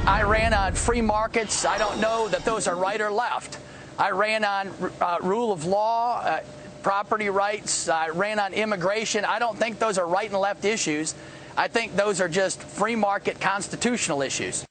I ran on free markets. I don't know that those are right or left. I ran on rule of law, property rights. I ran on immigration. I don't think those are right and left issues. I think those are just free market constitutional issues.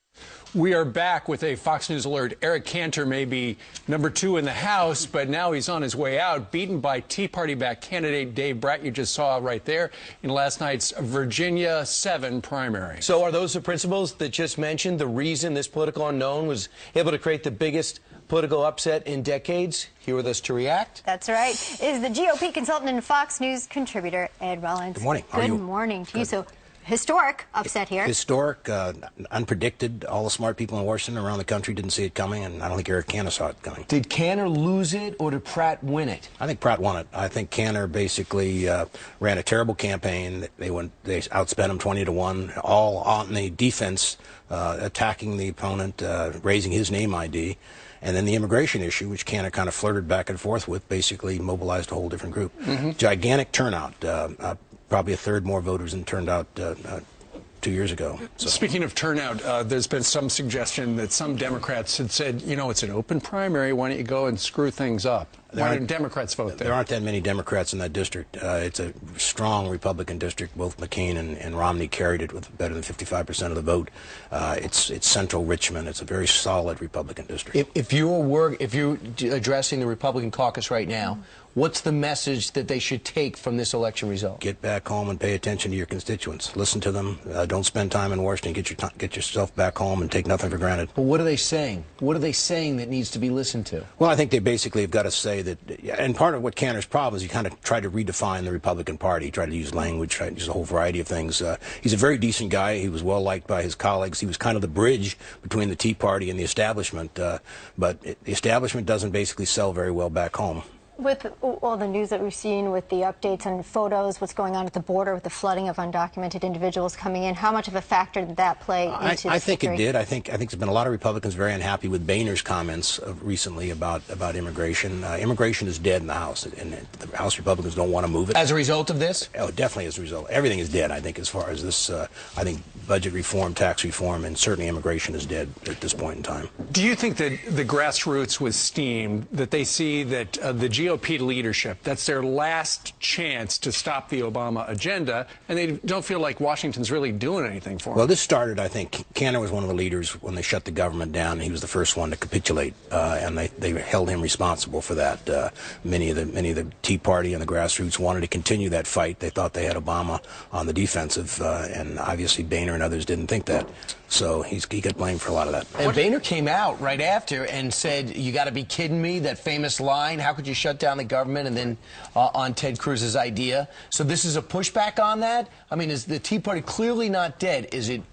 We are back with a Fox News alert. Eric Cantor may be #2 in the House, but now he's on his way out, beaten by Tea Party-backed candidate Dave Brat, you just saw right there, in last night's Virginia 7 primary. So are those the principles that just mentioned the reason this political unknown was able to create the biggest political upset in decades? Here with us to react. That's right. Is the GOP consultant and Fox News contributor, Ed Rollins. Good morning. How are you? Good morning to you. So, historic upset here. Historic, unpredicted. All the smart people in Washington around the country didn't see it coming, and I don't think Eric Cantor saw it coming. Did Cantor lose it, or did Pratt win it? I think Pratt won it. I think Cantor basically ran a terrible campaign. They outspent him 20-1, all on the defense, attacking the opponent, raising his name ID. And then the immigration issue, which Cantor kind of flirted back and forth with, basically mobilized a whole different group. Gigantic turnout. Probably a third more voters than turned out 2 years ago. So. Speaking of turnout, there's been some suggestion that some Democrats had said, you know, it's an open primary, why don't you go and screw things up? Why didn't Democrats vote there? There aren't that many Democrats in that district. It's a strong Republican district. Both McCain and Romney carried it with better than 55% of the vote. It's central Richmond. It's a very solid Republican district. If you're addressing the Republican caucus right now, what's the message that they should take from this election result? Get back home and pay attention to your constituents. Listen to them. Don't spend time in Washington. Get yourself back home and take nothing for granted. But what are they saying? What are they saying that needs to be listened to? Well, I think they basically have got to say that, and part of what Cantor's problem is he kind of tried to redefine the Republican Party. He tried to use language, tried to use a whole variety of things. He's a very decent guy. He was well liked by his colleagues. He was kind of the bridge between the Tea Party and the establishment. But the establishment doesn't basically sell very well back home. With all the news that we've seen, with the updates on photos, what's going on at the border with the flooding of undocumented individuals coming in, how much of a factor did that play into this I think victory? it did. I think there's been a lot of Republicans very unhappy with Boehner's comments recently about immigration. Immigration is dead in the House, and the House Republicans don't want to move it. As a result of this? Oh, definitely as a result. Everything is dead, I think, as far as this. I think budget reform, tax reform, and certainly immigration is dead at this point in time. Do you think that the grassroots was steamed, that they see that the GOP leadership, that's their last chance to stop the Obama agenda, and they don't feel like Washington's really doing anything for them? Well, this started, I think, Cantor was one of the leaders when they shut the government down. He was the first one to capitulate, and they held him responsible for that. Many of the Tea Party and the grassroots wanted to continue that fight. They thought they had Obama on the defensive, and obviously Boehner and others didn't think that. So he got blamed for a lot of that. And Boehner came out right after and said, you got to be kidding me, that famous line, how could you shut down the government, and then on Ted Cruz's idea. So this is a pushback on that? I mean, is the Tea Party clearly not dead? Is it?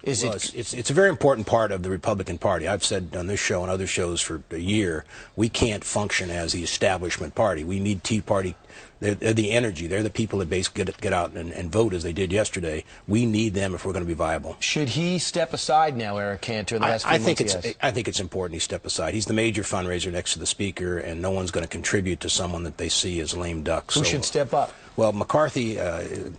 Well, it's a very important part of the Republican Party. I've said on this show and other shows for a year, we can't function as the establishment party. We need Tea Party. They're the energy. They're the people that basically get out and vote as they did yesterday. We need them if we're going to be viable. Should he step aside now, Eric Cantor, in the last few months? I think it's important he step aside. He's the major fundraiser next to the Speaker, and no one's going to contribute to someone that they see as lame duck. Who should step up? Well, McCarthy,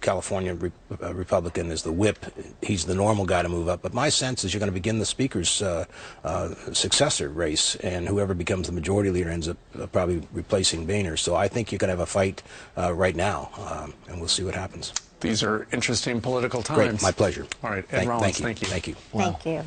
California Republican, is the whip. He's the normal guy to move up. But my sense is you're going to begin the Speaker's successor race, and whoever becomes the majority leader ends up probably replacing Boehner. So I think you're going to have a fight right now, and we'll see what happens. These are interesting political times. Great, my pleasure. All right, Ed Rollins, thank you. Thank you.